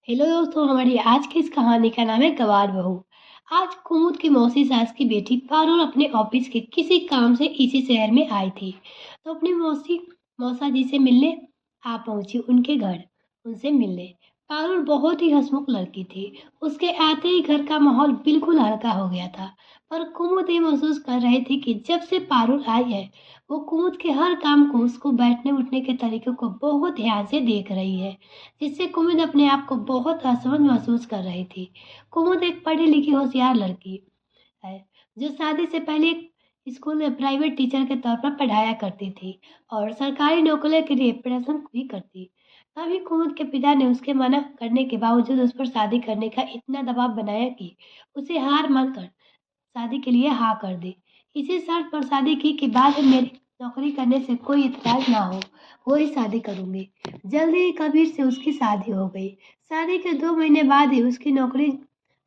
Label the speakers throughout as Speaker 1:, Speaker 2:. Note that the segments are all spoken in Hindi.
Speaker 1: हेलो दोस्तों, हमारी आज की इस कहानी का नाम है गवार बहू। आज कुमुद की मौसी सास की बेटी पारुल अपने ऑफिस के किसी काम से इसी शहर में आई थी। तो अपनी मौसा जी से मिलने आ पहुंची उनके घर। उनसे मिलने पारुल बहुत ही हंसमुख लड़की थी। उसके आते ही घर का माहौल बिल्कुल हल्का हो गया था। पर कुमुद ये महसूस कर रही थी कि जब से पारुल आई है, वो कुमुद के हर काम को, उसको बैठने उठने के तरीके को बहुत ध्यान से देख रही है, जिससे कुमुद अपने आप को बहुत असहज महसूस कर रही थी। कुमुद एक पढ़ी लिखी होशियार लड़की है, जो शादी से पहले एक स्कूल में प्राइवेट टीचर के तौर पर पढ़ाया करती थी और सरकारी नौकरी के लिए प्रयासन भी करती। तभी कुमुद के पिता ने उसके मना करने के बावजूद उस पर शादी करने का इतना दबाव बनाया कि उसे हार मानकर शादी के लिए हाँ कर दी। इसी शर्त पर शादी की कि बाद में मेरी नौकरी करने से कोई इतराज ना हो, वो ही शादी करूंगी। जल्दी ही कबीर से उसकी शादी हो गई। शादी के 2 महीने बाद ही उसकी नौकरी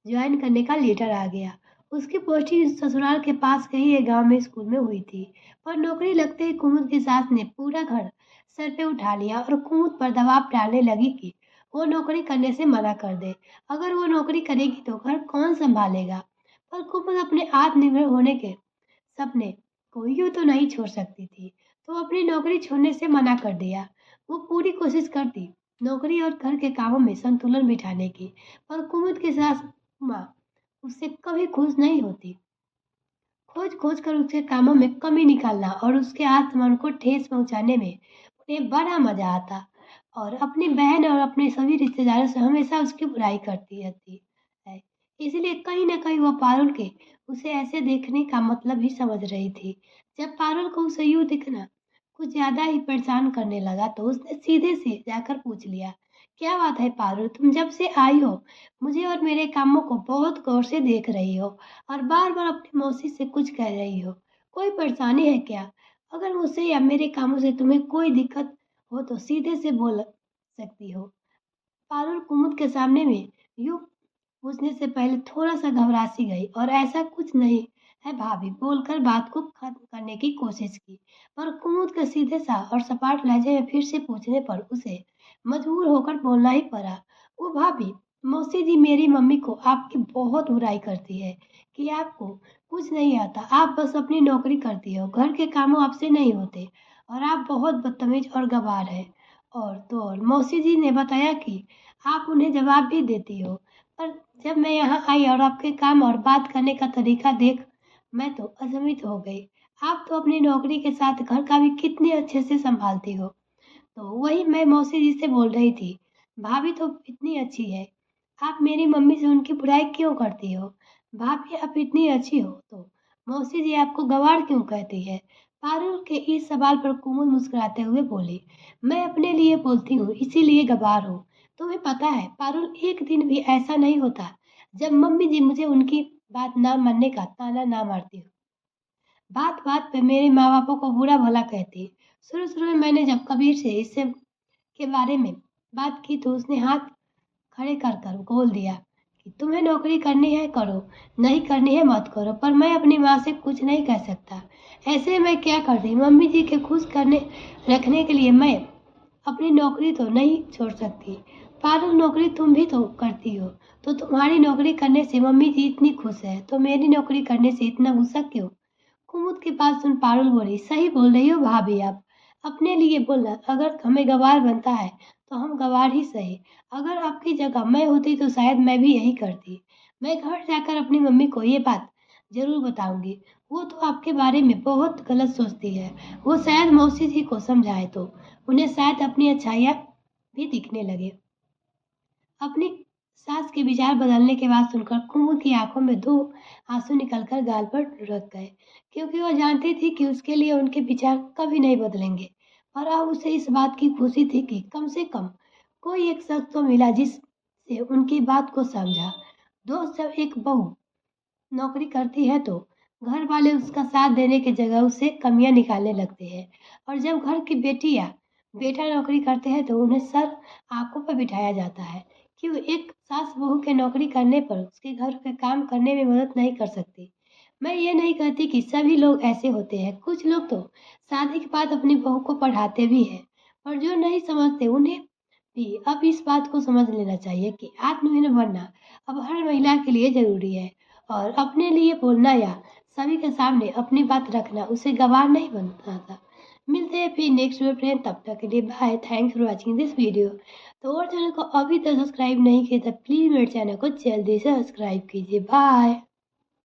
Speaker 1: ज्वाइन करने का लेटर आ गया। उसकी पोस्टिंग ससुराल के पास के ही एक गांव में स्कूल में हुई थी। पर नौकरी लगते ही कुमुद की सास ने पूरा घर सर पे उठा लिया और कुमुद पर दबाव डालने लगी कि वो नौकरी करने से मना कर दे। अगर वो नौकरी करेगी तो घर कौन संभालेगा। पर कुमुद अपने आत्मनिर्भर होने के सपने को यूं तो नहीं छोड़ सकती थी, तो अपनी नौकरी छोड़ने से मना कर दिया। वो पूरी कोशिश करती नौकरी और घर के कामों में संतुलन बिठाने की, पर कुमुद की सास माँ उससे कभी खुश नहीं होती। खोज खोज कर उसके कामों में कमी निकालना और उसके आत्मन को ठेस पहुंचाने में उन्हें बड़ा मजा आता, और अपनी बहन और अपने सभी रिश्तेदारों से हमेशा उसकी बुराई करती रहती है। इसलिए कहीं ना कहीं वह पारुल के उसे ऐसे देखने का मतलब ही समझ रही थी। जब पारुल को उसे यूं दिखना कुछ ज्यादा ही परेशान करने लगा, तो उसने सीधे से जाकर पूछ लिया, क्या बात है पारुल, तुम जब से आई हो मुझे और मेरे कामों को बहुत गौर से देख रही हो और बार बार अपनी मौसी से कुछ कह रही हो। कोई परेशानी है क्या? अगर मुझसे या मेरे कामों से तुम्हें कोई दिक्कत हो तो सीधे से बोल सकती हो। पारुल कुमुद के सामने में यूं पूछने से पहले थोड़ा सा घबरा सी गई और ऐसा कुछ नहीं है भाभी बोलकर बात को खत्म करने की कोशिश की। पर कुमुद के सीधे सा और सपाट लहजे में फिर से पूछने पर उसे मजबूर होकर बोलना ही पड़ा। वो भाभी, मौसी जी मेरी मम्मी को आपकी बहुत बुराई करती है कि आपको कुछ नहीं आता, आप बस अपनी नौकरी करती हो, घर के कामों आपसे नहीं होते और आप बहुत बदतमीज और गवार है। और तो और मौसी जी ने बताया कि आप उन्हें जवाब भी देती हो। पर जब मैं यहाँ आई और आपके काम और बात करने का तरीका देख मैं तो अचंभित हो गई। आप तो अपनी नौकरी के साथ घर का भी कितने अच्छे से संभालती हो। तो वही मैं मौसी जी से बोल रही थी, भाभी तो इतनी अच्छी है, आप मेरी मम्मी से उनकी बुराई क्यों करती हो? भाभी आप इतनी अच्छी हो तो मौसी जी आपको गवार क्यों कहती है? पारुल के इस सवाल पर कुमुद मुस्कुराते हुए बोली, मैं अपने लिए बोलती हूँ इसीलिए गवार हूँ। तुम्हें पता है पारुल, एक दिन भी ऐसा नहीं होता जब मम्मी जी मुझे उनकी बात ना मानने का ताना ना मारती हो। बात बात पे मेरे माँ बापों को बुरा भला कहती। शुरू शुरू में मैंने जब कबीर से इससे के बारे में बात की तो उसने हाथ खड़े कर कर बोल दिया कि तुम्हें नौकरी करनी है करो, नहीं करनी है मत करो, पर मैं अपनी माँ से कुछ नहीं कह सकता। ऐसे मैं क्या करती, मम्मी जी के खुश करने रखने के लिए मैं अपनी नौकरी तो नहीं छोड़ सकती। पारुल, नौकरी तुम भी तो करती हो, तो तुम्हारी नौकरी करने से मम्मी जी इतनी खुश है, तो मेरी नौकरी करने से इतना गुस्सा क्यों? कुमुद की बात सुन पारुल बोली, सही बोल रही हो भाभी आप, अपने लिए बोलना, अगर हमें गवार बनता है तो हम गवार ही सही। अगर आपकी जगह मैं होती तो शायद मैं भी यही करती। मैं घर जाकर अपनी मम्मी को ये बात जरूर बताऊंगी। वो तो आपके बारे में बहुत गलत सोचती है। वो शायद मौसी जी को समझाए तो उन्हें शायद अपनी अच्छाइयाँ भी दिखने लगे। अपनी सास के विचार बदलने की बात सुनकर कुमुद की आंखों में दो आंसू निकलकर गाल पर रख गए, क्योंकि वह जानती थी कि उसके लिए उनके विचार कभी नहीं बदलेंगे। और अब उसे इस बात की खुशी थी कि कम से कम कोई एक शख्स तो मिला जिससे उनकी बात को समझा। दोस्त, जब एक बहू नौकरी करती है तो घर वाले उसका साथ देने की जगह उससे कमियां निकालने लगते हैं, और जब घर की बेटी या बेटा नौकरी करते हैं तो उन्हें सर आंखों पर बिठाया जाता है कि वो एक सास बहू के नौकरी करने पर उसके घर के काम करने में मदद नहीं कर सकती। मैं ये नहीं कहती कि सभी लोग ऐसे होते हैं, कुछ लोग तो शादी के बाद अपनी बहू को पढ़ाते भी हैं, पर जो नहीं समझते उन्हें भी अब इस बात को समझ लेना चाहिए कि आत्मनिर्भर बनना अब हर महिला के लिए ज़रूरी है और अपने लिए बोलना या सभी के सामने अपनी बात रखना उसे गवाह नहीं बनाता। मिलते हैं फिर नेक्स्ट वीडियो फ्रेंड, तब तक के लिए bye. Thanks for watching this video. तो और चैनल को अभी तक सब्सक्राइब नहीं किया तो प्लीज़ मेरे चैनल को जल्दी से सब्सक्राइब कीजिए। बाय।